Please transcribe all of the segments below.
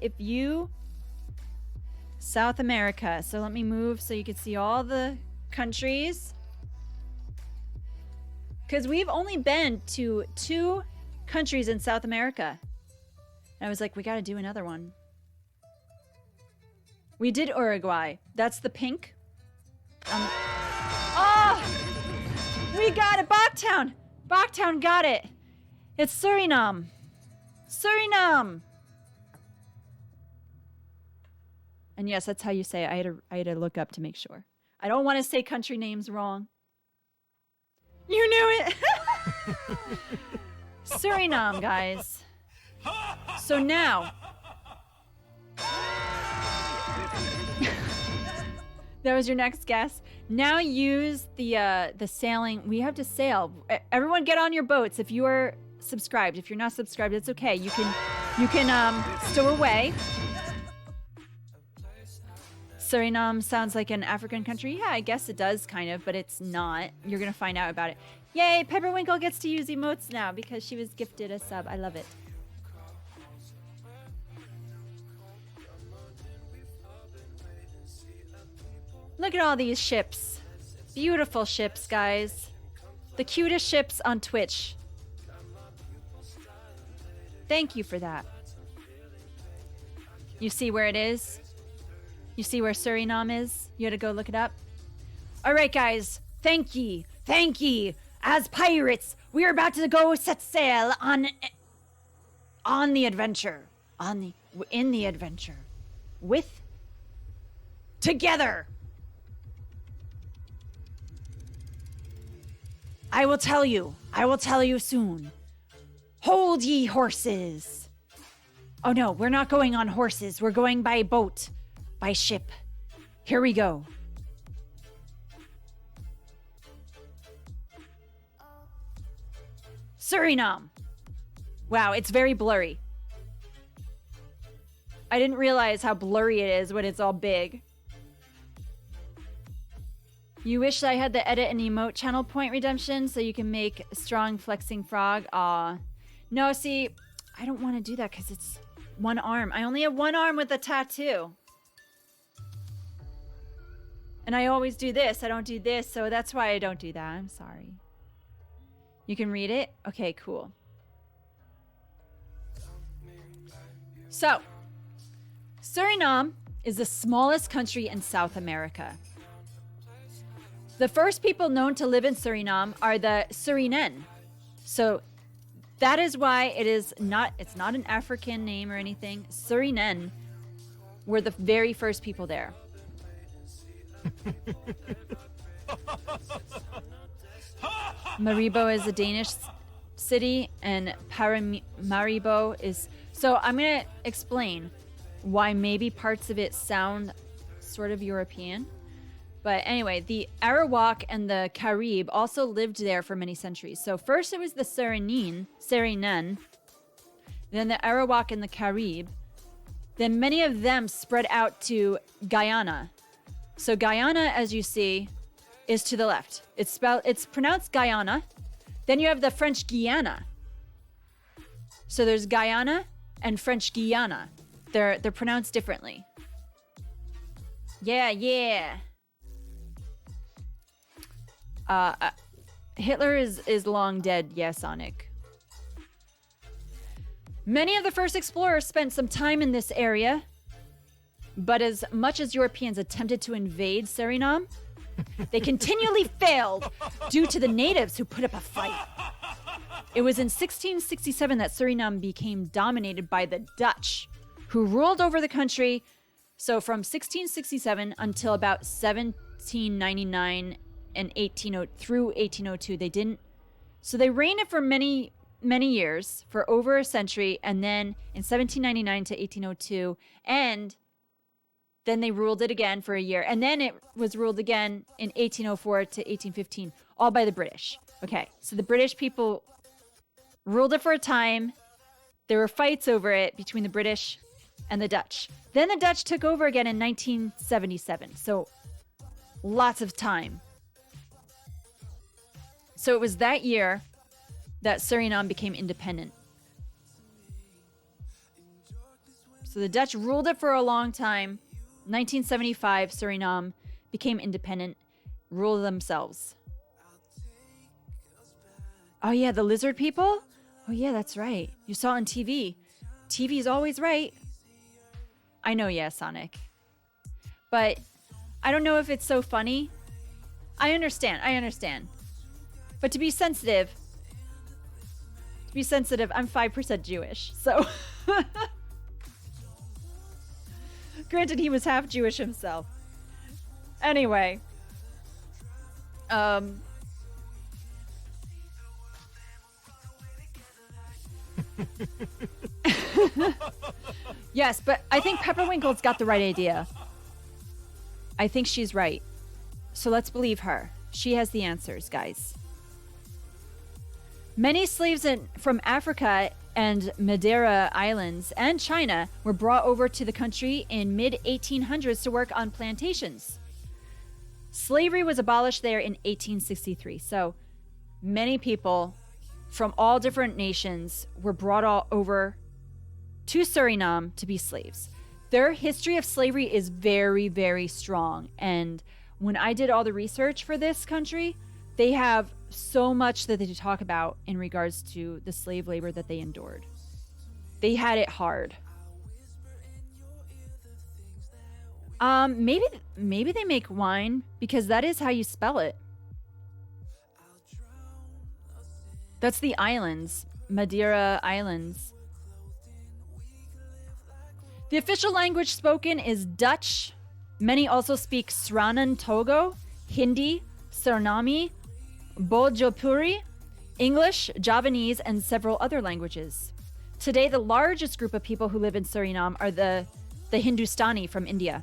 if you... South America. So let me move so you can see all the countries. Because we've only been to 2 countries in South America. And I was like, we got to do another one. We did Uruguay. That's the pink. Oh! We got it! Bok Town! Bok Town got it! It's Suriname. Suriname! And yes, that's how you say it. I had to look up to make sure. I don't want to say country names wrong. You knew it! Suriname, guys. So now... That was your next guess. Now use the sailing. We have to sail. Everyone get on your boats. If you are subscribed. If you're not subscribed, it's okay. You can stow away. Suriname sounds like an African country. Yeah, I guess it does kind of, but it's not. You're going to find out about it. Yay, Pepperwinkle gets to use emotes now because she was gifted a sub. I love it. Look at all these ships. Beautiful ships, guys. The cutest ships on Twitch. Thank you for that. You see where it is? You see where Suriname is? You had to go look it up? All right, guys. Thank ye. Thank ye. As pirates, we are about to go set sail on the adventure. In the adventure. Together. I will tell you soon. Hold ye horses. Oh no, we're not going on horses. We're going by boat, by ship. Here we go. Suriname. Wow, it's very blurry. I didn't realize how blurry it is when it's all big. You wish I had the edit and emote channel point redemption so you can make strong flexing frog. Aw. No, see, I don't want to do that because it's one arm. I only have one arm with a tattoo. And I always do this. I don't do this, so that's why I don't do that. I'm sorry. You can read it? Okay, cool. So, Suriname is the smallest country in South America. The first people known to live in Suriname are the Suriname. So that is why it's not an African name or anything. Suriname were the very first people there. Maribo is a Danish city and Paramaribo is... So I'm going to explain why maybe parts of it sound sort of European. But anyway, the Arawak and the Carib also lived there for many centuries. So first it was the Suriname, then the Arawak and the Carib. Then many of them spread out to Guyana. So Guyana, as you see, is to the left. It's pronounced Guyana. Then you have the French Guiana. So there's Guyana and French Guiana. They're pronounced differently. Yeah. Hitler is long dead, yes, Sonic. Many of the first explorers spent some time in this area, but as much as Europeans attempted to invade Suriname, they continually failed due to the natives who put up a fight. It was in 1667 that Suriname became dominated by the Dutch, who ruled over the country. So from 1667 until about 1799 and through 1802, they didn't. So they reigned it for many years, for over a century, and then in 1799 to 1802, and then they ruled it again for a year, and then it was ruled again in 1804 to 1815, all by the British. Okay, so the British people ruled it for a time. There were fights over it between the British and the Dutch. Then the Dutch took over again in 1977, so lots of time. So it was that year that Suriname became independent. So the Dutch ruled it for a long time. 1975, Suriname became independent, ruled themselves. Oh yeah, the lizard people? Oh yeah, that's right. You saw on TV. TV's always right. I know, yeah, Sonic. But I don't know if it's so funny. I understand. But to be sensitive, I'm 5% Jewish, so. Granted, he was half Jewish himself. Anyway. Yes, but I think Pepperwinkle's got the right idea. I think she's right. So let's believe her. She has the answers, guys. Many slaves from Africa and Madeira Islands and China were brought over to the country in mid-1800s to work on plantations. Slavery was abolished there in 1863. So many people from all different nations were brought all over to Suriname to be slaves. Their history of slavery is very, very strong. And when I did all the research for this country, they have so much that they talk about in regards to the slave labor that they endured. They had it hard. Maybe they make wine because that is how you spell it. That's the islands, Madeira Islands. The official language spoken is Dutch. Many also speak Sranan Togo, Hindi, Suriname, Bhojpuri, English, Javanese, and several other languages. Today, the largest group of people who live in Suriname are the Hindustani from India.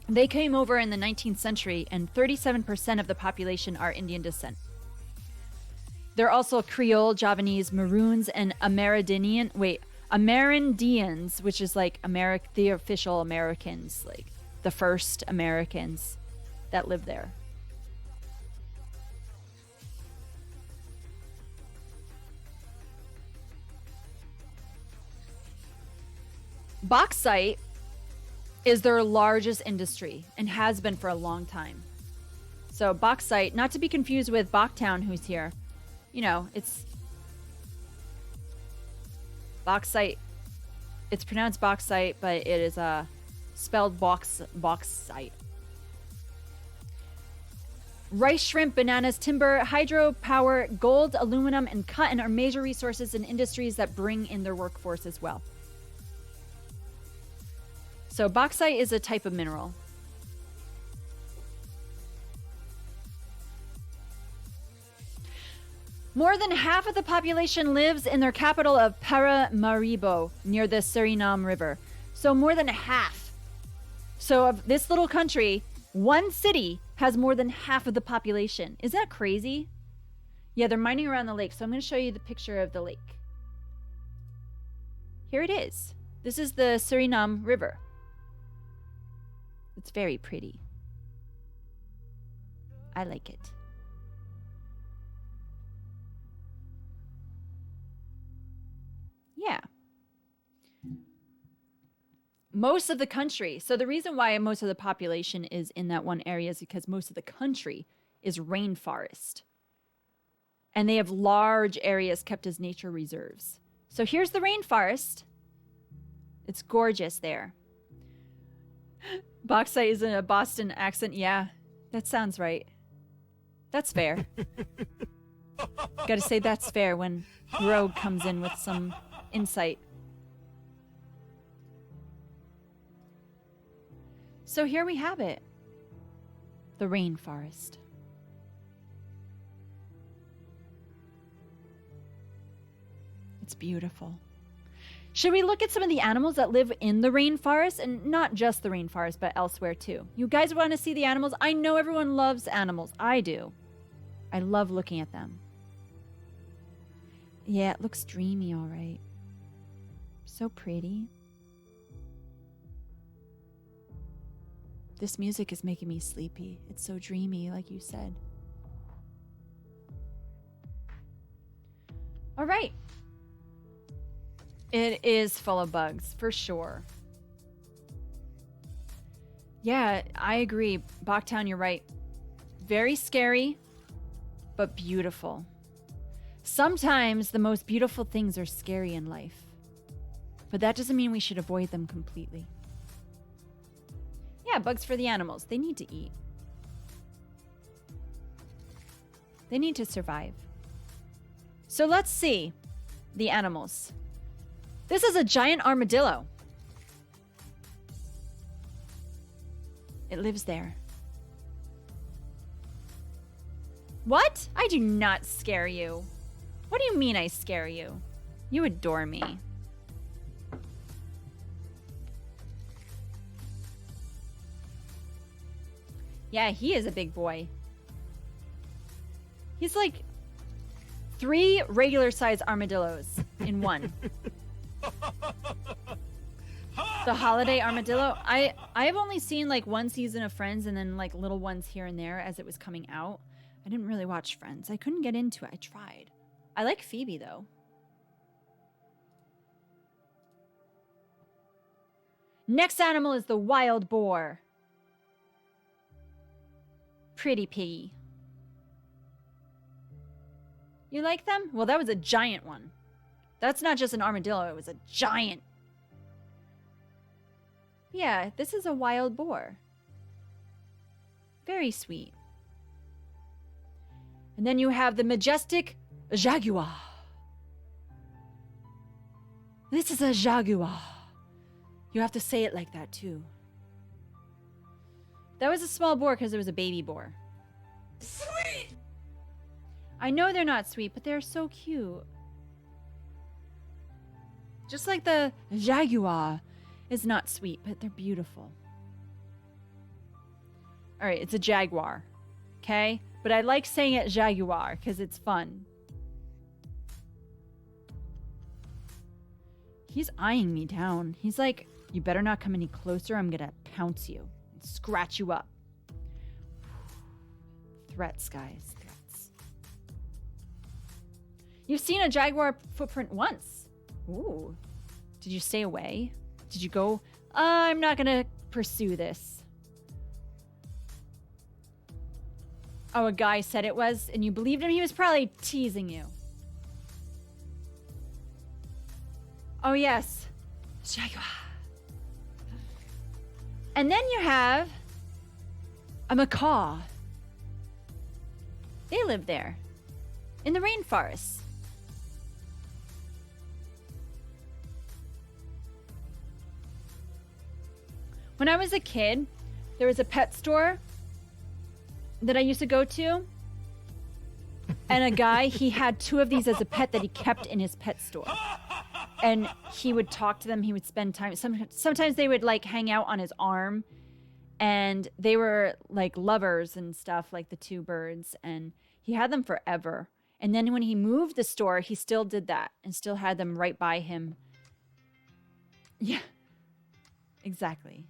They came over in the 19th century, and 37% of the population are Indian descent. There are also Creole, Javanese, Maroons, and Amerindians, which is like the official Americans, like the first Americans that live there. Bauxite is their largest industry and has been for a long time. So bauxite, not to be confused with Bok Town, who's here. You know, it's bauxite. It's pronounced bauxite, but it is spelled bauxite. Rice, shrimp, bananas, timber, hydropower, gold, aluminum, and cotton are major resources in industries that bring in their workforce as well. So bauxite is a type of mineral. More than half of the population lives in their capital of Paramaribo, near the Suriname River. So more than half. So of this little country, one city has more than half of the population. Isn't that crazy? Yeah, they're mining around the lake. So I'm going to show you the picture of the lake. Here it is. This is the Suriname River. It's very pretty. I like it. Yeah. Most of the country. So the reason why most of the population is in that one area is because most of the country is rainforest. And they have large areas kept as nature reserves. So here's the rainforest. It's gorgeous there. Bauxite is in a Boston accent. Yeah, that sounds right. That's fair. Gotta say that's fair when Rogue comes in with some insight. So here we have it. The rainforest. It's beautiful. Should we look at some of the animals that live in the rainforest? And not just the rainforest, but elsewhere too. You guys want to see the animals? I know everyone loves animals. I do. I love looking at them. Yeah, it looks dreamy, all right. So pretty. This music is making me sleepy. It's so dreamy, like you said. All right. It is full of bugs, for sure. Yeah, I agree. Bok Town, you're right. Very scary, but beautiful. Sometimes the most beautiful things are scary in life. But that doesn't mean we should avoid them completely. Yeah, bugs for the animals. They need to eat. They need to survive. So let's see the animals. This is a giant armadillo. It lives there. What? I do not scare you. What do you mean I scare you? You adore me. Yeah, he is a big boy. He's like 3 regular-sized armadillos in one. The holiday armadillo. I have only seen like one season of Friends and then like little ones here and there as it was coming out. I didn't really watch Friends. I couldn't get into it. I tried. I like Phoebe though. Next animal is the wild boar. Pretty piggy. You like them? Well, that was a giant one. That's not just an armadillo, it was a giant. Yeah, this is a wild boar. Very sweet. And then you have the majestic Jaguar. This is a Jaguar. You have to say it like that too. That was a small boar because it was a baby boar. Sweet! I know they're not sweet, but they're so cute. Just like the Jaguar is not sweet, but they're beautiful. All right, it's a Jaguar, okay? But I like saying it Jaguar because it's fun. He's eyeing me down. He's like, you better not come any closer. I'm gonna pounce you and scratch you up. Threats, guys, threats. You've seen a Jaguar footprint once. Ooh. Did you stay away? Did you go, I'm not gonna pursue this? Oh, a guy said it was, and you believed him? He was probably teasing you. Oh, yes. Jaguar. And then you have a macaw. They live there in the rainforest. When I was a kid, there was a pet store that I used to go to. And a guy, he had 2 of these as a pet that he kept in his pet store. And he would talk to them. He would spend time. Sometimes they would like hang out on his arm. And they were like lovers and stuff, like the 2 birds. And he had them forever. And then when he moved the store, he still did that and still had them right by him. Yeah, exactly.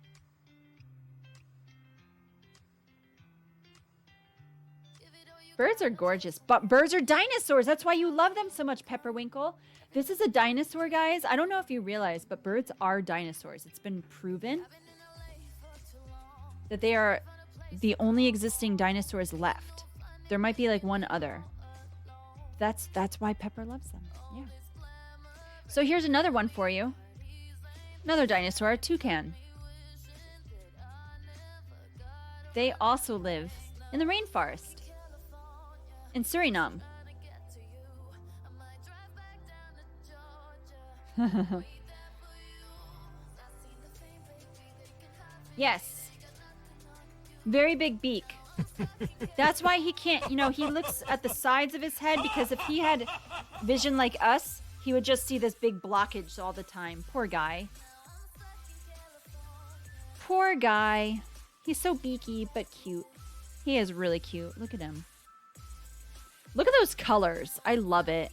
Birds are gorgeous, but birds are dinosaurs. That's why you love them so much, Pepperwinkle. This is a dinosaur, guys. I don't know if you realize, but birds are dinosaurs. It's been proven that they are the only existing dinosaurs left. There might be like one other. That's why Pepper loves them. Yeah. So here's another one for you. Another dinosaur, a toucan. They also live in the rainforest. In Suriname. Yes. Very big beak. That's why he can't, you know, he looks at the sides of his head because if he had vision like us, he would just see this big blockage all the time. Poor guy. Poor guy. He's so beaky but cute. He is really cute. Look at him. Look at those colors. I love it.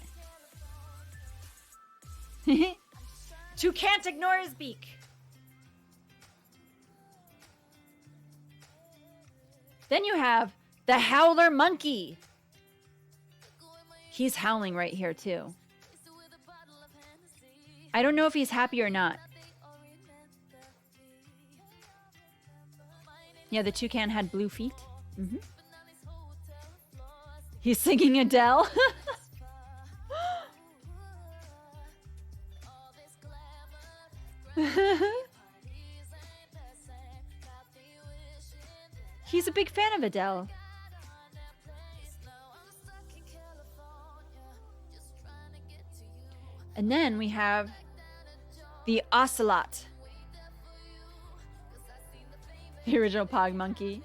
You can't ignore his beak. Then you have the Howler Monkey. He's howling right here too. I don't know if he's happy or not. Yeah, the toucan had blue feet. Mm-hmm. He's singing Adele. He's a big fan of Adele. And then we have the Ocelot. The original Pog Monkey.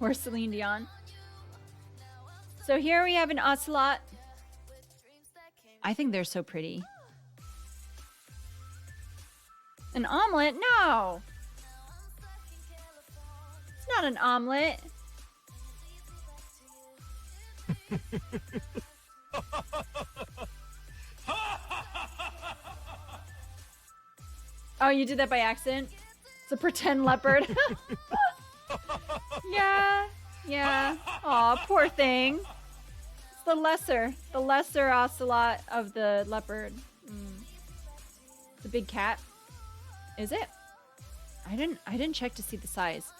Or Celine Dion. So here we have an Ocelot. I think they're so pretty. An omelet? No! It's not an omelet. Oh, you did that by accident? It's a pretend leopard. Yeah. Aw, poor thing. It's the lesser ocelot of the leopard. The big cat. Is it? I didn't check to see the size.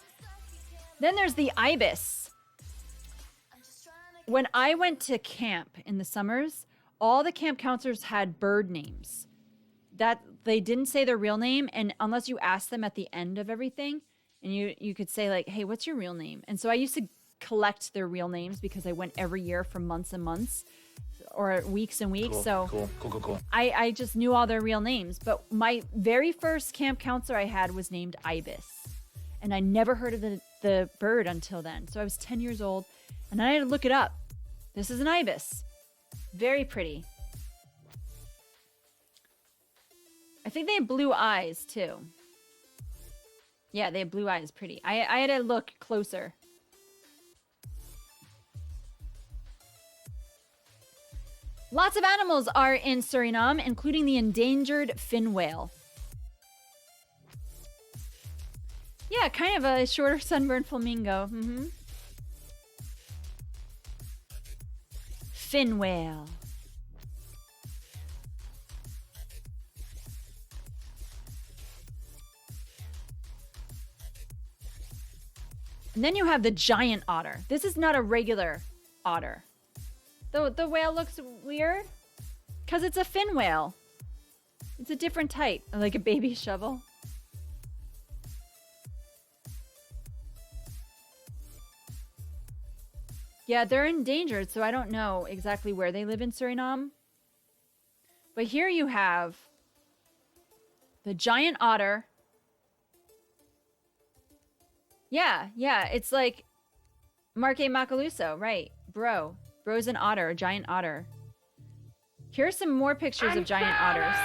Then there's the Ibis. When I went to camp in the summers, all the camp counselors had bird names. That they didn't say their real name, and unless you asked them at the end of everything, and you could say like, "Hey, what's your real name?" And so I used to collect their real names because I went every year for months and months, or weeks and weeks. Cool. I just knew all their real names. But my very first camp counselor I had was named Ibis, and I never heard of the bird until then. So I was 10 years old, and I had to look it up. This is an Ibis. Very pretty. I think they have blue eyes, too. Yeah, they have blue eyes. Pretty. I had to look closer. Lots of animals are in Suriname, including the endangered fin whale. Yeah, kind of a shorter sunburned flamingo. Fin whale. And then you have the giant otter. This is not a regular otter. The whale looks weird because it's a fin whale. It's a different type, like a baby shovel. Yeah, they're endangered, so I don't know exactly where they live in Suriname. But here you have the giant otter. Yeah, it's like Marque Macaluso, right? Bro's an otter, a giant otter. Here's some more pictures of giant otters.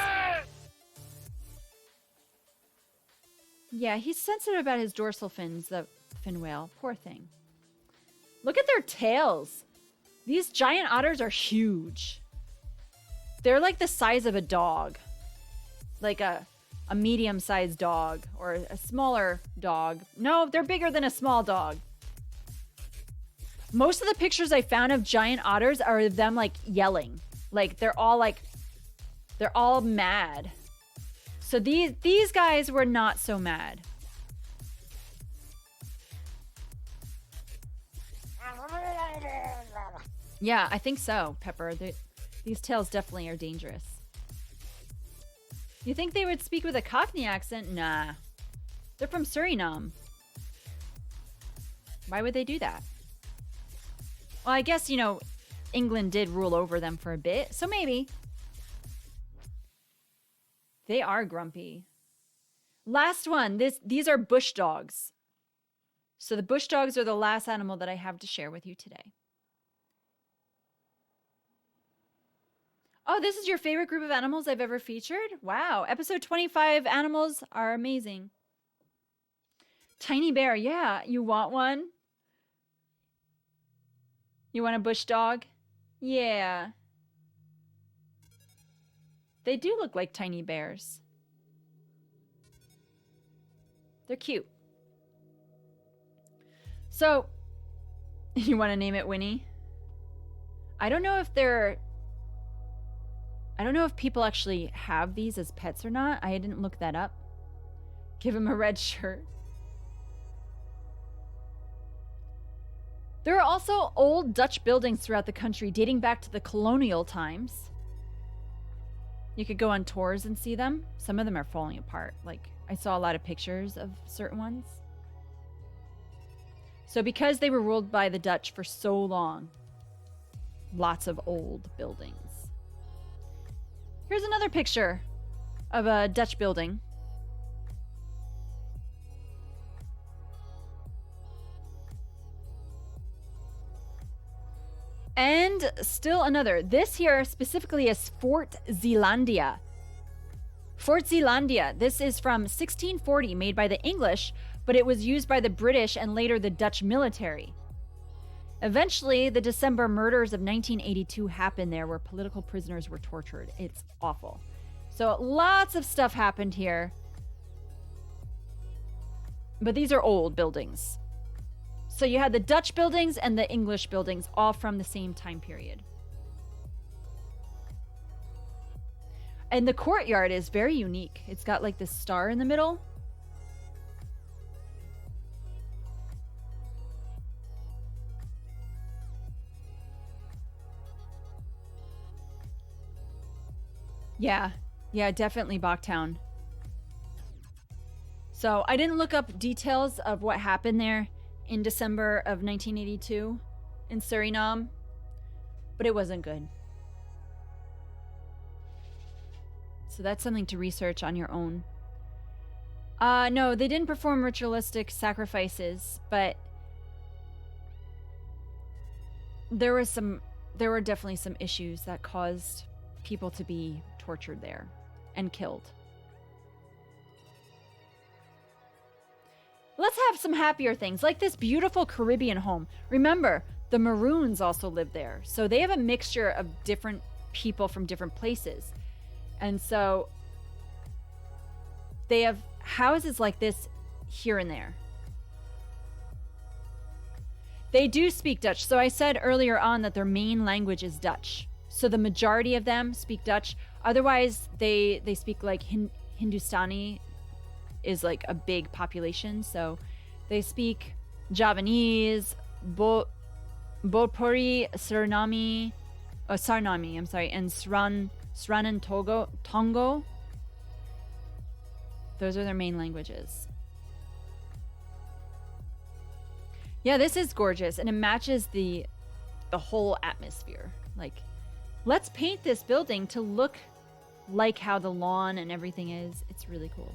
Yeah, he's sensitive about his dorsal fins, the fin whale. Poor thing. Look at their tails. These giant otters are huge. They're like the size of a dog. Like a medium-sized dog or a smaller dog. No, they're bigger than a small dog. Most of the pictures I found of giant otters are of them like yelling. Like they're all mad. So these guys were not so mad. Yeah, I think so, Pepper. These tails definitely are dangerous. You think they would speak with a Cockney accent? Nah. They're from Suriname. Why would they do that? Well, I guess, England did rule over them for a bit, so maybe. They are grumpy. Last one. These are bush dogs. So the bush dogs are the last animal that I have to share with you today. Oh, this is your favorite group of animals I've ever featured? Wow. Episode 25 animals are amazing. Tiny bear. Yeah. You want one? You want a bush dog? Yeah. They do look like tiny bears. They're cute. So, you want to name it Winnie? I don't know if they're I don't know if people actually have these as pets or not. I didn't look that up. Give him a red shirt. There are also old Dutch buildings throughout the country dating back to the colonial times. You could go on tours and see them. Some of them are falling apart. Like, I saw a lot of pictures of certain ones. So because they were ruled by the Dutch for so long, lots of old buildings. Here's another picture of a Dutch building. And still another. This here specifically is Fort Zeelandia. Fort Zeelandia. This is from 1640, made by the English, but it was used by the British and later the Dutch military. Eventually, the December murders of 1982 happened there where political prisoners were tortured. It's awful. So lots of stuff happened here. But these are old buildings. So you had the Dutch buildings and the English buildings, all from the same time period. And the courtyard is very unique. It's got like this star in the middle. Yeah, definitely Bok Town. So I didn't look up details of what happened there in December of 1982 in Suriname, but it wasn't good. So that's something to research on your own. No, they didn't perform ritualistic sacrifices, but there were definitely some issues that caused people to be tortured there and killed. Let's have some happier things, like this beautiful Caribbean home. Remember, the Maroons also live there. So they have a mixture of different people from different places. And so they have houses like this here and there. They do speak Dutch. So I said earlier on that their main language is Dutch. So the majority of them speak Dutch. Otherwise, they speak like Hindustani is like a big population. So they speak Javanese, Bopuri, Sarnami, and Sranan Tongo. Those are their main languages. Yeah, this is gorgeous, and it matches the whole atmosphere. Like, let's paint this building to look like how the lawn and everything is. It's really cool.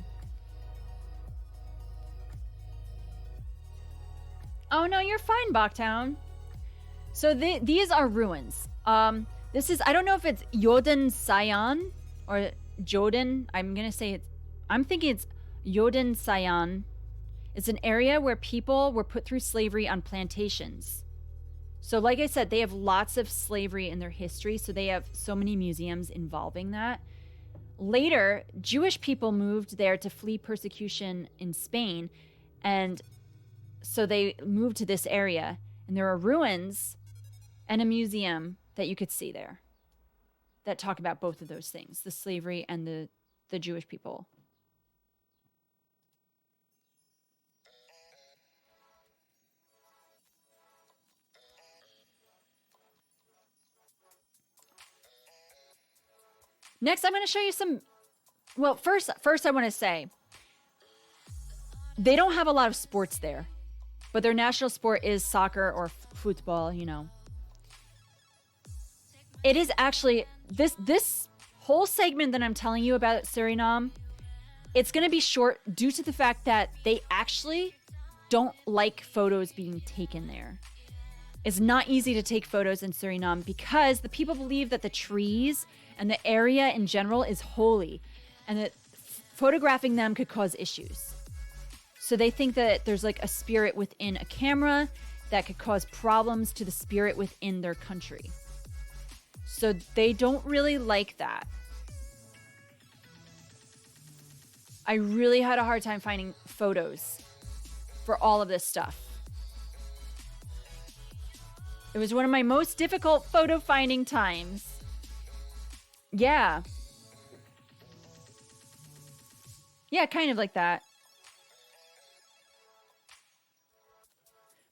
Oh no, you're fine, Bok Town. So these are ruins. This is, I don't know if it's Yoden Sayan or Joden. I'm thinking it's Yoden Sayan. It's an area where people were put through slavery on plantations. So like I said, they have lots of slavery in their history. So they have so many museums involving that. Later, Jewish people moved there to flee persecution in Spain. And so they moved to this area. And there are ruins and a museum that you could see there that talk about both of those things, the slavery and the Jewish people. Next, I'm going to show you some... Well, first I want to say, they don't have a lot of sports there, but their national sport is soccer or football, you know. It is actually... This whole segment that I'm telling you about Suriname, it's going to be short due to the fact that they actually don't like photos being taken there. It's not easy to take photos in Suriname because the people believe that the trees and the area in general is holy and that photographing them could cause issues. So they think that there's like a spirit within a camera that could cause problems to the spirit within their country. So they don't really like that. I really had a hard time finding photos for all of this stuff. It was one of my most difficult photo finding times. Yeah. Yeah, kind of like that.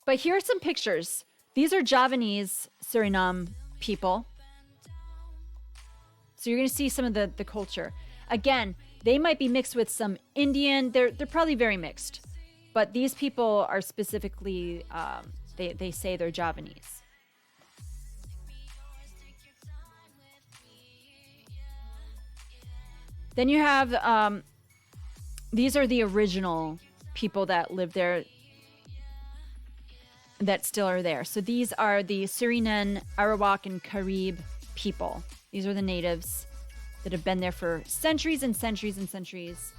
But here are some pictures. These are Javanese Suriname people. So you're going to see some of the culture. Again, they might be mixed with some Indian. They're probably very mixed. But these people are specifically, they say they're Javanese. Then you have, these are the original people that lived there that still are there. So these are the Suriname, Arawak, and Carib people. These are the natives that have been there for centuries and centuries and centuries.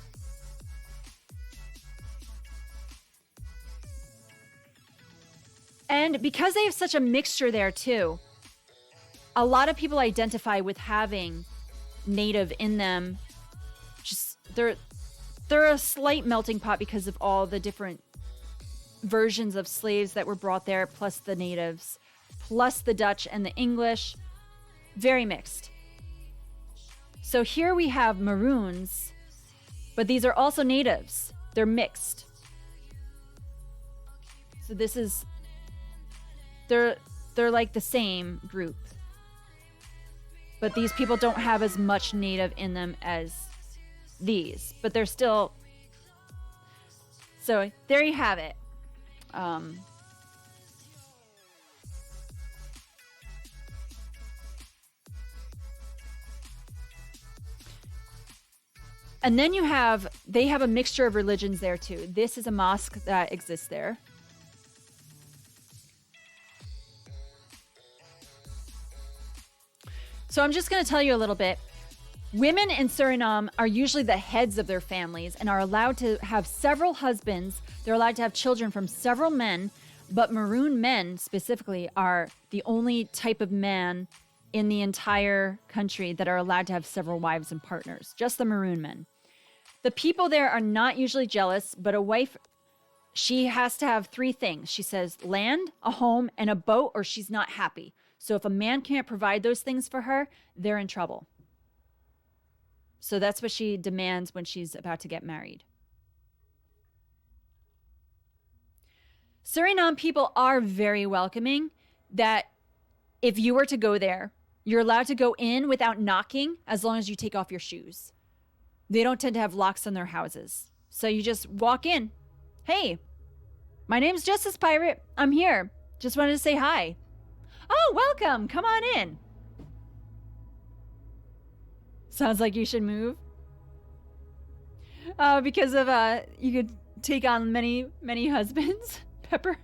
And because they have such a mixture there too, a lot of people identify with having native in them. Just they're a slight melting pot because of all the different versions of slaves that were brought there, plus the natives, plus the Dutch and the English. Very mixed. So here we have maroons, but these are also natives. They're mixed. So this is, they're like the same group. But these people don't have as much native in them as these, but they're still. So there you have it. And then they have a mixture of religions there too. This is a mosque that exists there. So I'm just going to tell you a little bit. Women in Suriname are usually the heads of their families and are allowed to have several husbands. They're allowed to have children from several men, but maroon men specifically are the only type of man in the entire country that are allowed to have several wives and partners. Just the maroon men. The people there are not usually jealous, but a wife, she has to have 3 things. She says land, a home, and a boat, or she's not happy. So if a man can't provide those things for her, they're in trouble. So that's what she demands when she's about to get married. Suriname people are very welcoming, that if you were to go there, you're allowed to go in without knocking as long as you take off your shoes. They don't tend to have locks on their houses. So you just walk in. Hey, my name's Justice Pirate. I'm here. Just wanted to say hi. Oh, welcome. Come on in. Sounds like you should move. Because of, you could take on many, many husbands. Pepper.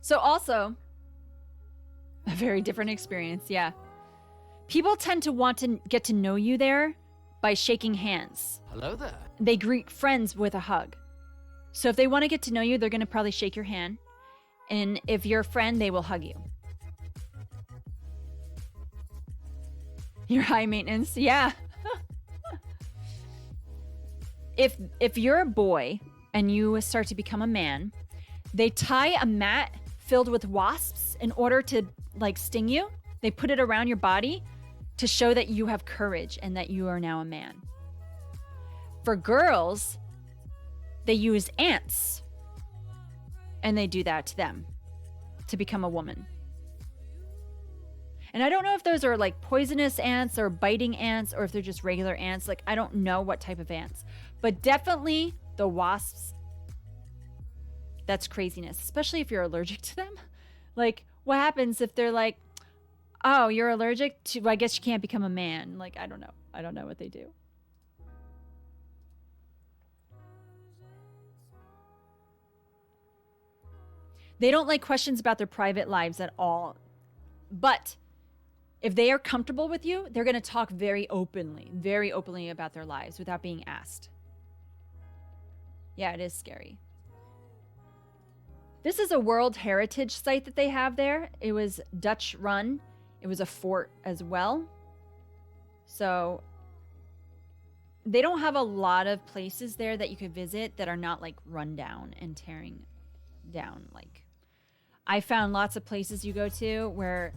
So also, a very different experience, yeah. People tend to want to get to know you there by shaking hands. Hello there. They greet friends with a hug. So if they want to get to know you, they're going to probably shake your hand. And if you're a friend, they will hug you. You're high maintenance, yeah. If you're a boy and you start to become a man, they tie a mat filled with wasps in order to like sting you. They put it around your body to show that you have courage and that you are now a man. For girls, they use ants and they do that to them to become a woman. And I don't know if those are like poisonous ants or biting ants or if they're just regular ants. Like, I don't know what type of ants, but definitely the wasps. That's craziness, especially if you're allergic to them. Like, what happens if they're like, oh, you're allergic to, well, I guess you can't become a man. Like, I don't know. I don't know what they do. They don't like questions about their private lives at all. But if they are comfortable with you, they're going to talk very openly about their lives without being asked. Yeah, it is scary. This is a World Heritage site that they have there. It was Dutch run. It was a fort as well. So they don't have a lot of places there that you could visit that are not like run down and tearing down. Like, I found lots of places you go to where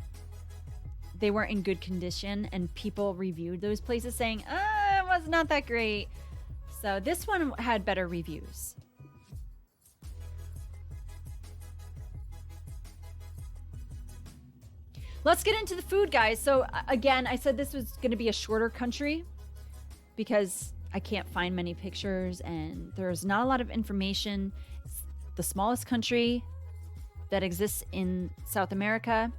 they weren't in good condition and people reviewed those places saying, it was not that great. So this one had better reviews. Let's get into the food, guys. So again, I said this was going to be a shorter country because I can't find many pictures and there's not a lot of information. It's the smallest country that exists in South America.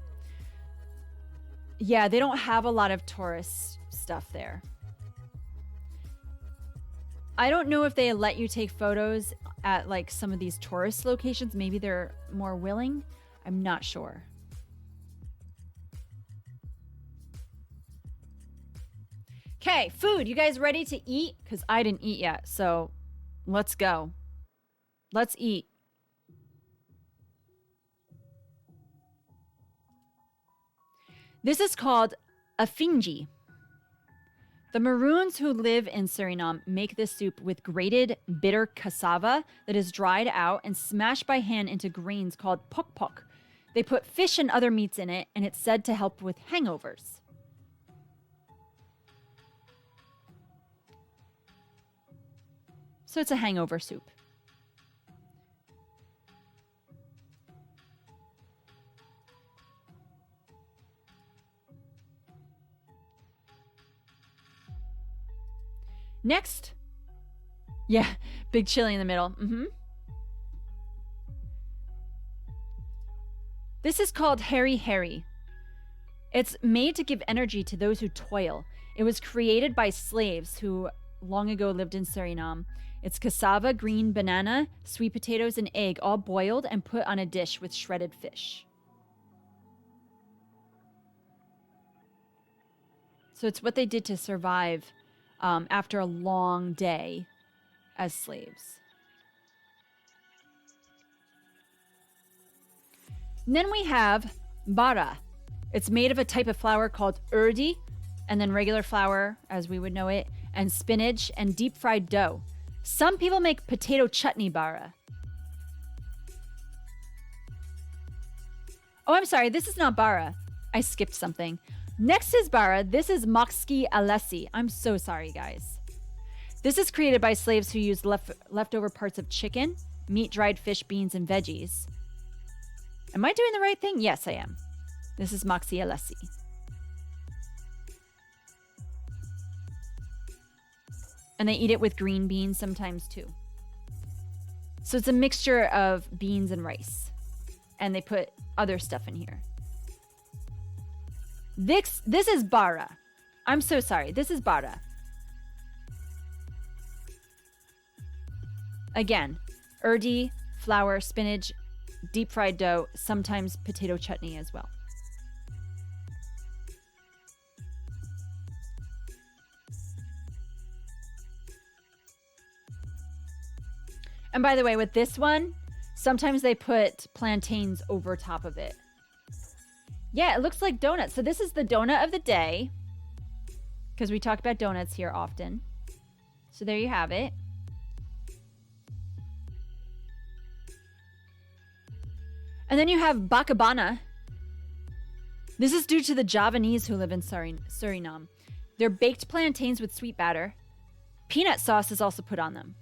Yeah, they don't have a lot of tourist stuff there. I don't know if they let you take photos at like some of these tourist locations. Maybe they're more willing. I'm not sure. Okay, food. You guys ready to eat? Because I didn't eat yet, so let's go. Let's eat. This is called a fingi. The Maroons who live in Suriname make this soup with grated bitter cassava that is dried out and smashed by hand into grains called pok pok. They put fish and other meats in it, and it's said to help with hangovers. So it's a hangover soup. Next. Yeah, big chili in the middle. This is called Hari Hari. It's made to give energy to those who toil. It was created by slaves who long ago lived in Suriname. It's cassava, green banana, sweet potatoes, and egg, all boiled and put on a dish with shredded fish. So it's what they did to survive after a long day as slaves. And then we have Bara. It's made of a type of flour called urdi, and then regular flour, as we would know it, and spinach and deep fried dough. Some people make potato chutney bara. Oh, I'm sorry. This is not bara. I skipped something. Next is bara. This is makski alesi. I'm so sorry, guys. This is created by slaves who used leftover parts of chicken, meat, dried fish, beans, and veggies. Am I doing the right thing? Yes, I am. This is makski alesi. And they eat it with green beans sometimes too. So it's a mixture of beans and rice. And they put other stuff in here. This is Bara. I'm so sorry. This is Bara. Again, urdi, flour, spinach, deep fried dough, sometimes potato chutney as well. And by the way, with this one, sometimes they put plantains over top of it. Yeah, it looks like donuts. So this is the donut of the day, because we talk about donuts here often. So there you have it. And then you have Bakabana. This is due to the Javanese who live in Suriname. They're baked plantains with sweet batter. Peanut sauce is also put on them.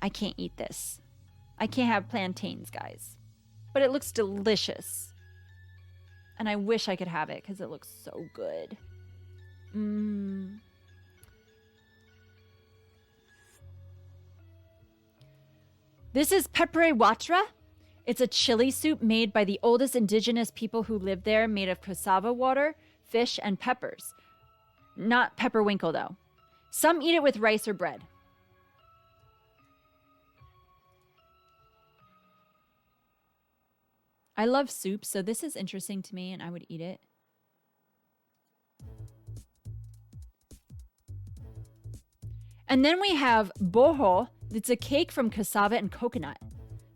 I can't eat this. I can't have plantains, guys. But it looks delicious. And I wish I could have it because it looks so good. This is peppery watra. It's a chili soup made by the oldest indigenous people who lived there, made of cassava water, fish, and peppers. Not pepperwinkle, though. Some eat it with rice or bread. I love soup, so this is interesting to me, and I would eat it. And then we have boho. It's a cake from cassava and coconut.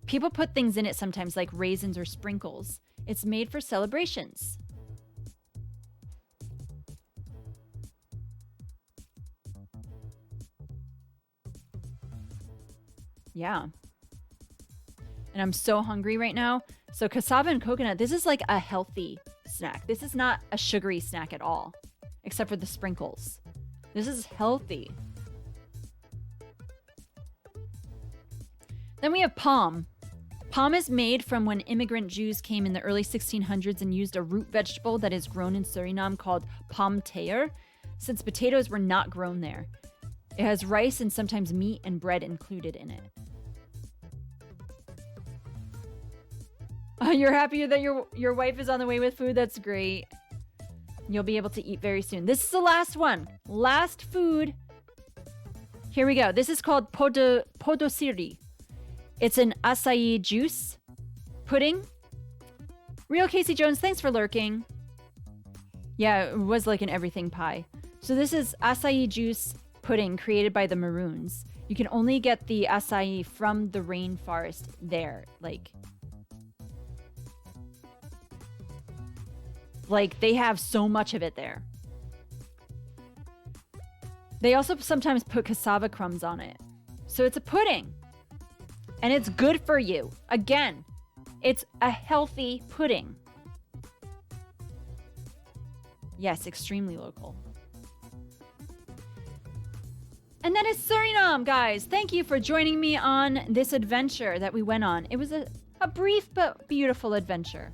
People put things in it sometimes, like raisins or sprinkles. It's made for celebrations. Yeah. And I'm so hungry right now. So cassava and coconut, this is like a healthy snack. This is not a sugary snack at all, except for the sprinkles. This is healthy. Then we have palm. Palm is made from when immigrant Jews came in the early 1600s and used a root vegetable that is grown in Suriname called palm teer, since potatoes were not grown there. It has rice and sometimes meat and bread included in it. You're happy that your wife is on the way with food? That's great. You'll be able to eat very soon. This is the last one. Last food. Here we go. This is called Potosiri. It's an acai juice pudding. Real Casey Jones, thanks for lurking. Yeah, it was like an everything pie. So this is acai juice pudding created by the Maroons. You can only get the acai from the rainforest there. Like they have so much of it there. They also sometimes put cassava crumbs on it. So it's a pudding. And it's good for you. Again, it's a healthy pudding. Yes, extremely local. And that is Suriname, guys. Thank you for joining me on this adventure that we went on. It was a brief but beautiful adventure.